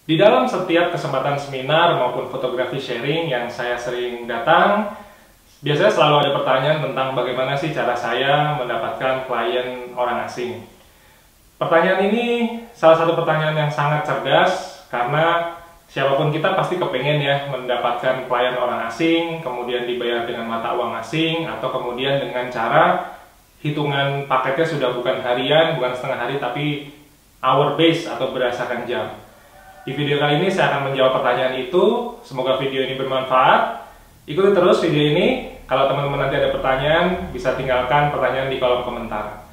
Di dalam setiap kesempatan seminar maupun fotografi sharing yang saya sering datang, biasanya selalu ada pertanyaan tentang bagaimana sih cara saya mendapatkan klien orang asing. Pertanyaan ini salah satu pertanyaan yang sangat cerdas karena siapapun kita pasti kepengen ya mendapatkan klien orang asing, kemudian dibayar dengan mata uang asing, atau kemudian dengan cara hitungan paketnya sudah bukan harian, bukan setengah hari, tapi hour base atau berdasarkan jam. Di video kali ini saya akan menjawab pertanyaan itu. Semoga video ini bermanfaat. Ikuti terus video ini. Kalau teman-teman nanti ada pertanyaan, bisa tinggalkan pertanyaan di kolom komentar.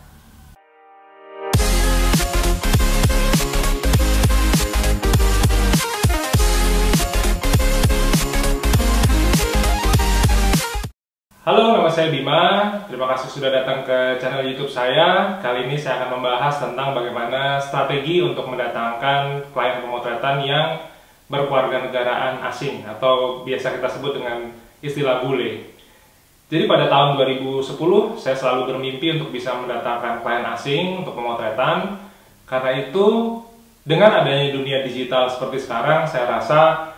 Halo, nama saya Bima. Terima kasih sudah datang ke channel YouTube saya. Kali ini saya akan membahas tentang bagaimana strategi untuk mendatangkan klien pemotretan yang berkewarganegaraan asing atau biasa kita sebut dengan istilah bule. Jadi pada tahun 2010 saya selalu bermimpi untuk bisa mendatangkan klien asing untuk pemotretan. Karena itu dengan adanya dunia digital seperti sekarang, saya rasa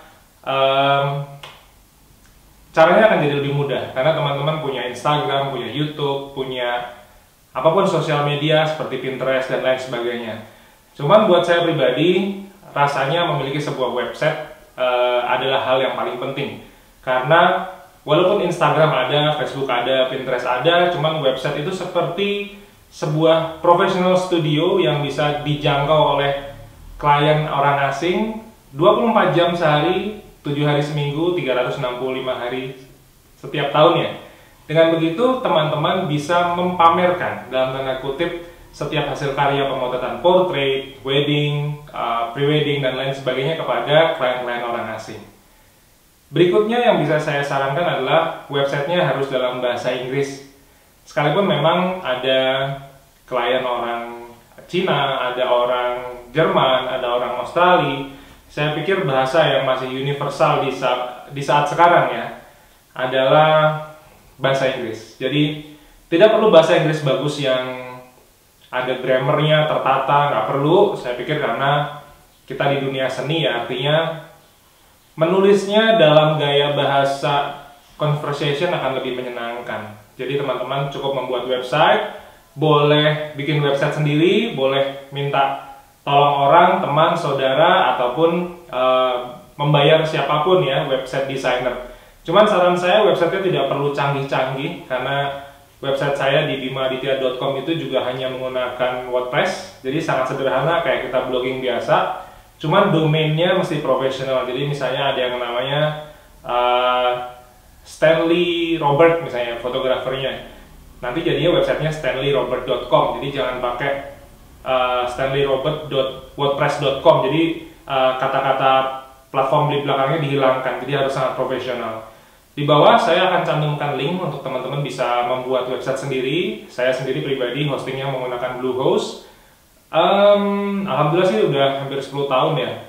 caranya akan jadi lebih mudah karena teman-teman punya Instagram, punya YouTube, punya apapun sosial media seperti Pinterest dan lain sebagainya. Cuman buat saya pribadi, rasanya memiliki sebuah website adalah hal yang paling penting. Karena walaupun Instagram ada, Facebook ada, Pinterest ada, cuman website itu seperti sebuah professional studio yang bisa dijangkau oleh klien orang asing 24 jam sehari, 7 hari seminggu, 365 hari setiap tahunnya. Dengan begitu, teman-teman bisa mempamerkan dalam tanda kutip setiap hasil karya pemotretan portrait, wedding, pre-wedding, dan lain sebagainya kepada klien-klien orang asing. Berikutnya yang bisa saya sarankan adalah websitenya harus dalam bahasa Inggris. Sekalipun memang ada klien orang Cina, ada orang Jerman, ada orang Australia, saya pikir bahasa yang masih universal di saat sekarang ya adalah bahasa Inggris. Jadi tidak perlu bahasa Inggris bagus yang ada grammarnya tertata, nggak perlu. Saya pikir karena kita di dunia seni ya, artinya menulisnya dalam gaya bahasa conversation akan lebih menyenangkan. Jadi teman-teman cukup membuat website, boleh bikin website sendiri, boleh minta tolong orang, teman, saudara, ataupun membayar siapapun ya, website designer. Cuman saran saya websitenya tidak perlu canggih-canggih karena website saya di bimaditya.com itu juga hanya menggunakan WordPress. Jadi sangat sederhana kayak kita blogging biasa. Cuman domainnya mesti profesional. Jadi misalnya ada yang namanya Stanley Robert misalnya, fotografernya. Nanti jadinya websitenya stanleyrobert.com. Jadi jangan pakai stanleyrobert.wordpress.com. Jadi kata-kata platform di belakangnya dihilangkan, jadi harus sangat profesional. Di bawah saya akan cantumkan link untuk teman-teman bisa membuat website sendiri. Saya sendiri pribadi hostingnya menggunakan Bluehost. Alhamdulillah sih udah hampir 10 tahun ya.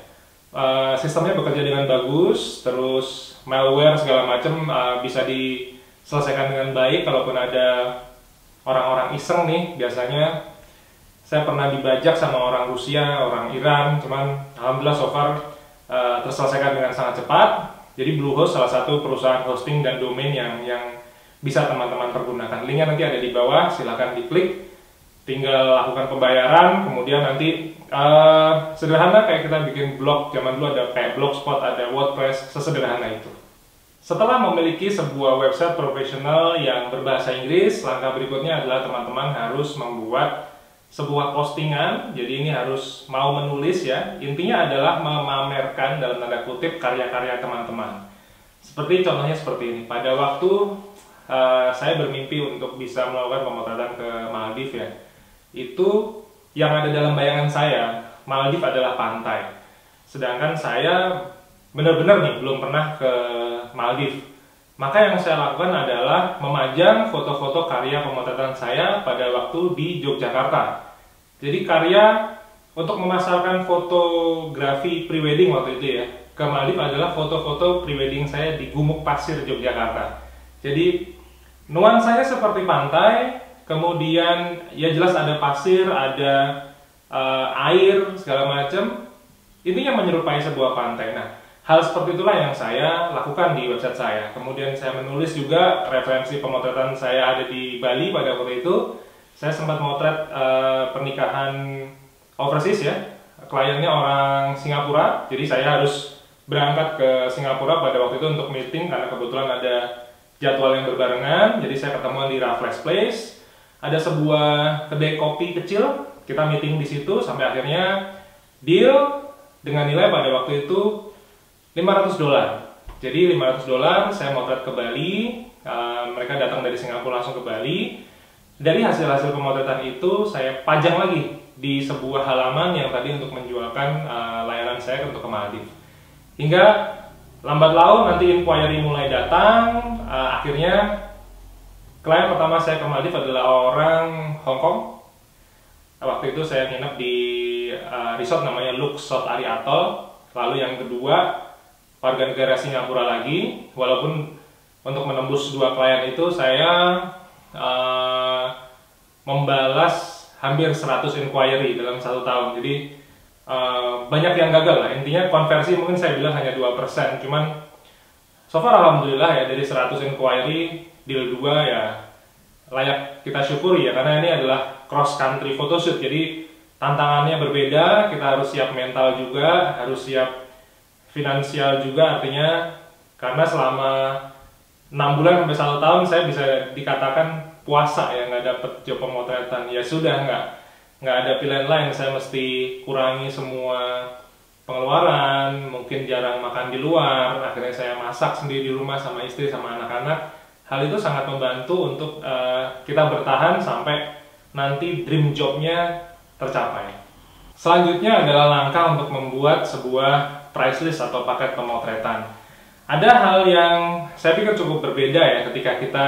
Sistemnya bekerja dengan bagus, terus malware segala macam bisa diselesaikan dengan baik. Kalaupun ada orang-orang iseng nih, biasanya saya pernah dibajak sama orang Rusia, orang Iran, cuman alhamdulillah so far terselesaikan dengan sangat cepat. Jadi Bluehost salah satu perusahaan hosting dan domain yang bisa teman-teman pergunakan. Linknya nanti ada di bawah, silahkan diklik. Tinggal lakukan pembayaran, kemudian nanti sederhana kayak kita bikin blog. Zaman dulu ada kayak Blogspot, ada WordPress, sesederhana itu. Setelah memiliki sebuah website profesional yang berbahasa Inggris, langkah berikutnya adalah teman-teman harus membuat sebuah postingan. Jadi ini harus mau menulis ya. Intinya adalah memamerkan dalam tanda kutip karya-karya teman-teman. Seperti contohnya seperti ini. Pada waktu saya bermimpi untuk bisa melakukan pemotretan ke Maldives ya. Itu yang ada dalam bayangan saya, Maldives adalah pantai. Sedangkan saya benar-benar nih belum pernah ke Maldives. Maka yang saya lakukan adalah memajang foto-foto karya pemotretan saya pada waktu di Yogyakarta. Jadi karya untuk memasarkan fotografi prewedding waktu itu ya ke Maldives adalah foto-foto prewedding saya di Gumuk Pasir, Yogyakarta. Jadi nuansanya seperti pantai, kemudian ya jelas ada pasir, ada air segala macam. intinya menyerupai sebuah pantai. Nah, hal seperti itulah yang saya lakukan di website saya. Kemudian saya menulis juga referensi pemotretan saya ada di Bali pada waktu itu. Saya sempat motret pernikahan overseas ya. Kliennya orang Singapura, jadi saya harus berangkat ke Singapura pada waktu itu untuk meeting karena kebetulan ada jadwal yang berbarengan. Jadi saya ketemuan di Raffles Place. Ada sebuah kedai kopi kecil, kita meeting di situ sampai akhirnya deal dengan nilai pada waktu itu $500. Jadi $500 saya motret ke Bali, mereka datang dari Singapura langsung ke Bali. Dari hasil-hasil pemotretan itu saya pajang lagi di sebuah halaman yang tadi untuk menjualkan layanan saya untuk ke Maldives. Hingga lambat laun nanti inquiry mulai datang, akhirnya klien pertama saya ke Maldives adalah orang Hong Kong. Waktu itu saya nginep di resort namanya Luxor Ari Atoll. Lalu yang kedua warga negara Singapura lagi. Walaupun untuk menembus dua klien itu saya membalas hampir 100 inquiry dalam 1 tahun. Jadi banyak yang gagal lah. Intinya konversi mungkin saya bilang hanya 2%. Cuman so far alhamdulillah ya dari 100 inquiry deal 2 ya layak kita syukuri ya, karena ini adalah cross country photoshoot. Jadi tantangannya berbeda, kita harus siap mental juga, harus siap finansial juga, artinya karena selama 6 bulan sampai 1 tahun saya bisa dikatakan puasa ya, nggak dapet job pemotretan. Ya sudah, nggak ada pilihan lain, saya mesti kurangi semua pengeluaran, mungkin jarang makan di luar, akhirnya saya masak sendiri di rumah sama istri sama anak-anak. Hal itu sangat membantu untuk kita bertahan sampai nanti dream jobnya tercapai. Selanjutnya adalah langkah untuk membuat sebuah price list atau paket pemotretan. Ada hal yang saya pikir cukup berbeda ya ketika kita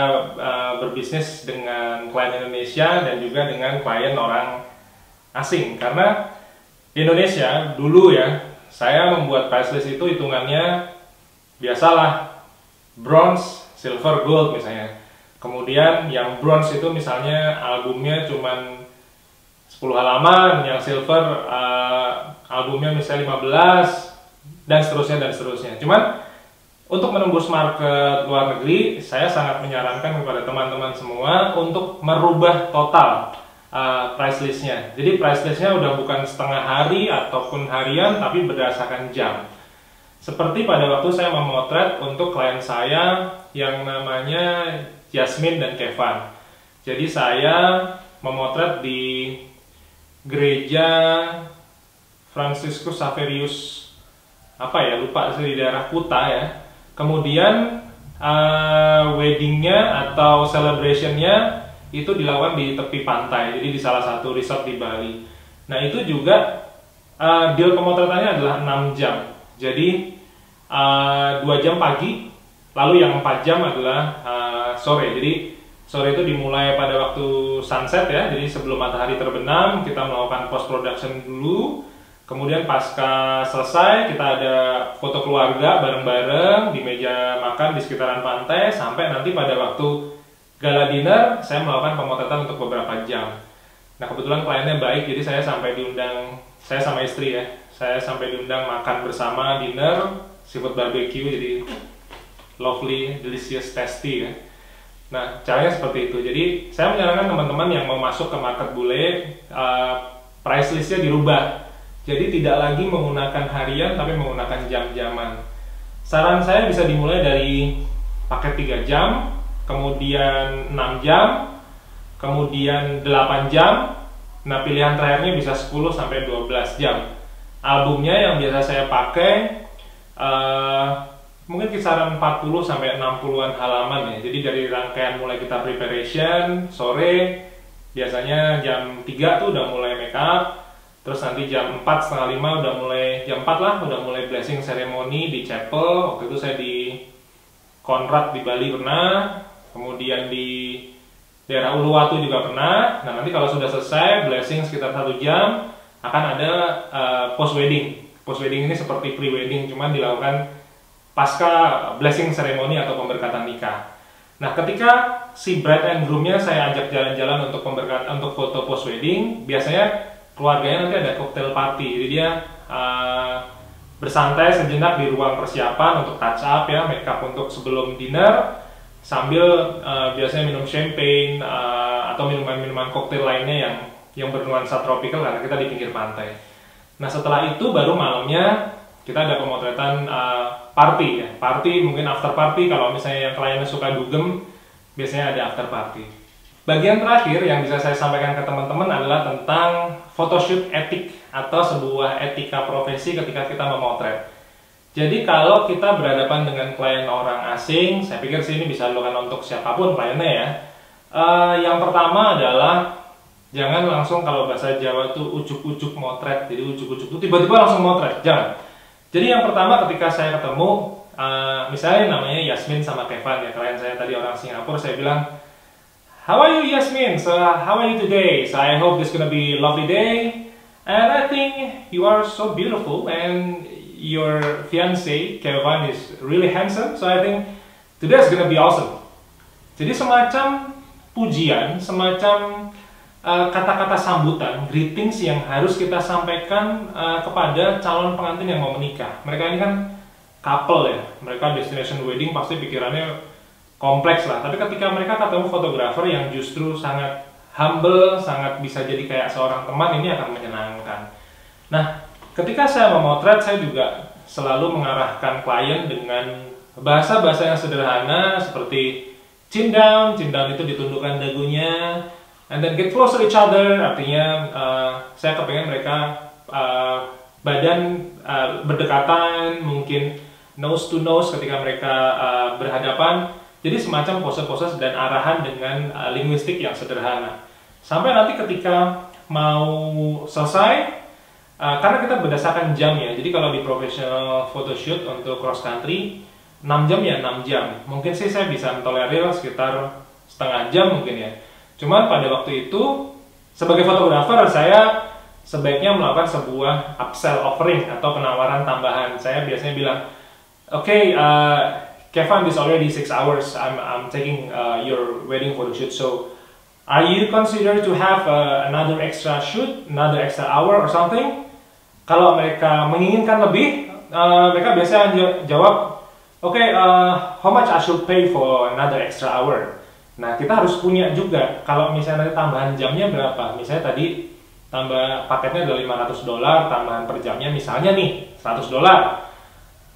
berbisnis dengan klien Indonesia dan juga dengan klien orang asing. Karena di Indonesia dulu ya, saya membuat price list itu hitungannya biasalah bronze, silver, gold misalnya. Kemudian yang bronze itu misalnya albumnya cuman 10 halaman, yang silver albumnya misalnya 15 dan seterusnya dan seterusnya. Cuman untuk menembus market luar negeri, saya sangat menyarankan kepada teman-teman semua untuk merubah total price listnya. Jadi price listnya udah bukan setengah hari ataupun harian, tapi berdasarkan jam. Seperti pada waktu saya memotret untuk klien saya yang namanya Jasmine dan Kevin. Jadi saya memotret di gereja Franciscus Xaverius, apa ya, lupa sih, di daerah Kuta ya. Kemudian weddingnya atau celebrationnya itu dilakukan di tepi pantai, jadi di salah satu resort di Bali. Nah itu juga deal pemotretannya adalah 6 jam. Jadi 2 jam pagi, lalu yang 4 jam adalah sore. Jadi sore itu dimulai pada waktu sunset ya, jadi sebelum matahari terbenam kita melakukan post production dulu. Kemudian pasca selesai kita ada foto keluarga bareng-bareng di meja makan di sekitaran pantai, sampai nanti pada waktu gala dinner saya melakukan pemotretan untuk beberapa jam. Nah kebetulan kliennya baik, jadi saya sampai diundang, saya sama istri ya, saya sampai diundang makan bersama dinner seafood barbecue, jadi lovely, delicious, tasty ya. Nah caranya seperti itu. Jadi saya menyarankan teman-teman yang mau masuk ke market bule, price listnya dirubah. Jadi tidak lagi menggunakan harian tapi menggunakan jam-jaman. Saran saya bisa dimulai dari paket 3 jam, kemudian 6 jam, kemudian 8 jam. Nah pilihan terakhirnya bisa 10 sampai 12 jam. Albumnya yang biasa saya pakai mungkin kisaran 40 sampai 60-an halaman ya. Jadi dari rangkaian mulai kita preparation sore, biasanya jam 3 tuh udah mulai make up. Terus nanti jam 4, setengah 5 udah mulai, jam 4 lah udah mulai blessing ceremony di chapel. Waktu itu saya di Konrad di Bali pernah, kemudian di daerah Uluwatu juga pernah. Nah nanti kalau sudah selesai blessing sekitar 1 jam, akan ada post wedding. Post wedding ini seperti pre wedding, cuman dilakukan pasca blessing ceremony atau pemberkatan nikah. Nah ketika si bride and groomnya saya ajak jalan-jalan untuk pemberkatan, untuk foto post wedding, biasanya keluarganya nanti ada cocktail party. Jadi dia bersantai sejenak di ruang persiapan untuk touch up ya, make up untuk sebelum dinner, sambil biasanya minum champagne atau minuman-minuman koktail lainnya yang bernuansa tropical karena kita di pinggir pantai. Nah setelah itu baru malamnya kita ada pemotretan party ya, party mungkin after party kalau misalnya yang kliennya suka dugem, biasanya ada after party. Bagian terakhir yang bisa saya sampaikan ke teman-teman adalah tentang photoshoot etik atau sebuah etika profesi ketika kita memotret. Jadi kalau kita berhadapan dengan klien orang asing, saya pikir sih ini bisa dilakukan untuk siapapun kliennya ya. Yang pertama adalah jangan langsung, kalau bahasa Jawa itu ujuk-ujuk motret. Jadi ujuk-ujuk itu tiba-tiba langsung motret, jangan. Jadi yang pertama ketika saya ketemu, misalnya namanya Yasmin sama Kevin ya, klien saya tadi orang Singapura, saya bilang, "How are you Yasmin? So how are you today? So I hope this gonna be a lovely day. And I think you are so beautiful and your fiance Kevin is really handsome. So I think today is gonna be awesome." Jadi semacam pujian, semacam kata-kata sambutan, greetings yang harus kita sampaikan kepada calon pengantin yang mau menikah. Mereka ini kan couple ya, mereka destination wedding pasti pikirannya kompleks lah, tapi ketika mereka ketemu fotografer yang justru sangat humble, sangat bisa jadi kayak seorang teman, ini akan menyenangkan. Nah, ketika saya memotret, saya juga selalu mengarahkan klien dengan bahasa-bahasa yang sederhana seperti chin down itu ditundukkan dagunya, and then get close to each other, artinya saya kepengen mereka badan berdekatan, mungkin nose to nose ketika mereka berhadapan. Jadi semacam pose-pose dan arahan dengan linguistik yang sederhana. Sampai nanti ketika mau selesai, karena kita berdasarkan jam ya, jadi kalau di professional photoshoot untuk cross country, 6 jam ya 6 jam. Mungkin sih saya bisa mentolerir sekitar setengah jam mungkin ya. Cuman pada waktu itu, sebagai fotografer saya sebaiknya melakukan sebuah upsell offering atau penawaran tambahan. Saya biasanya bilang, "Okay, Kevin, this already 6 hours. I'm taking your wedding photo shoot. So, are you consider to have another extra shoot, another extra hour or something?" Kalau mereka menginginkan lebih, mereka biasanya jawab, "Okay, how much I should pay for another extra hour?" Nah, kita harus punya juga. Kalau misalnya nanti tambahan jamnya berapa? Misalnya tadi tambah paketnya adalah $500, tambahan per jamnya misalnya nih $100.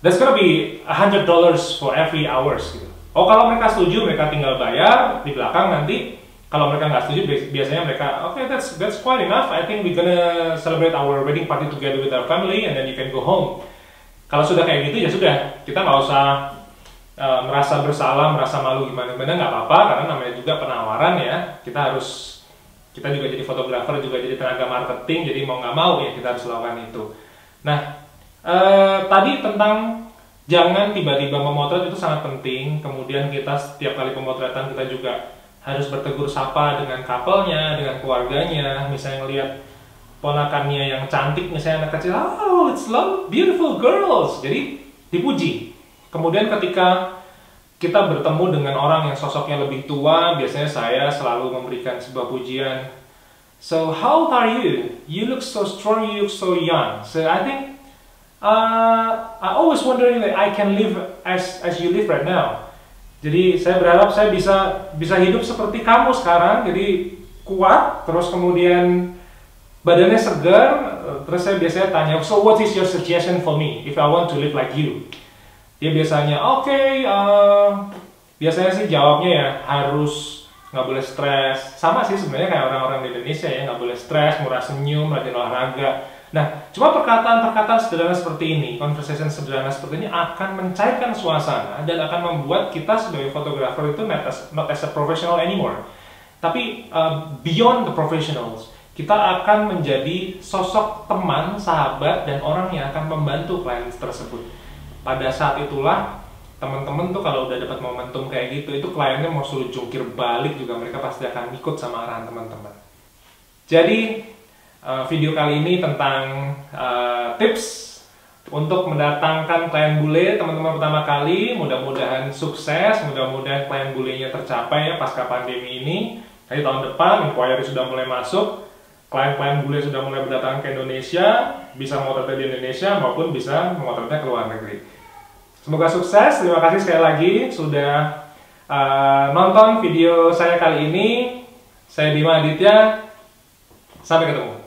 That's gonna be $100 for every hours gitu. Oh, kalau mereka setuju, mereka tinggal bayar di belakang nanti. Kalau mereka nggak setuju, biasanya mereka, "Okay, that's quite enough. I think we're gonna celebrate our wedding party together with our family, and then you can go home." Kalau sudah kayak gitu ya sudah, kita nggak usah merasa bersalah, merasa malu gimana-gimana, nggak apa-apa, karena namanya juga penawaran ya. Kita juga jadi fotografer, juga jadi tenaga marketing, jadi mau nggak mau ya kita harus lakukan itu. Nah, tadi tentang jangan tiba-tiba memotret itu sangat penting. Kemudian kita setiap kali pemotretan kita juga harus bertegur sapa dengan couple-nya, dengan keluarganya. Misalnya ngelihat ponakannya yang cantik, misalnya anak kecil, "Oh, it's love, beautiful girls." Jadi dipuji. Kemudian ketika kita bertemu dengan orang yang sosoknya lebih tua, biasanya saya selalu memberikan sebuah pujian. "So how old are you? You look so strong, you look so young. So I think I always wondering that I can live as you live right now." Jadi saya berharap saya bisa hidup seperti kamu sekarang. Jadi kuat, terus kemudian badannya segar. Terus saya biasanya tanya, "So what is your suggestion for me if I want to live like you?" Dia biasanya, "Okay, biasanya sih jawabnya ya harus nggak boleh stres." Sama sih sebenarnya kayak orang-orang di Indonesia ya, nggak boleh stres, murah senyum, rajin olahraga. Nah, cuma perkataan-perkataan sederhana seperti ini, conversation sederhana seperti ini akan mencairkan suasana dan akan membuat kita sebagai fotografer itu not as a professional anymore. Tapi beyond the professionals, kita akan menjadi sosok teman, sahabat, dan orang yang akan membantu klien tersebut. Pada saat itulah, teman-teman tuh kalau udah dapat momentum kayak gitu, itu kliennya mau suruh jungkir balik juga mereka pasti akan ikut sama arahan teman-teman. Jadi, video kali ini tentang tips untuk mendatangkan klien bule teman-teman pertama kali. Mudah-mudahan sukses, mudah-mudahan klien bulenya tercapai ya pasca pandemi ini. Nanti tahun depan inquiry sudah mulai masuk. klien-klien bule sudah mulai berdatangan ke Indonesia, bisa memotretnya di Indonesia maupun bisa memotretnya ke luar negeri. Semoga sukses. Terima kasih sekali lagi sudah nonton video saya kali ini. Saya Bima Aditya. Sampai ketemu.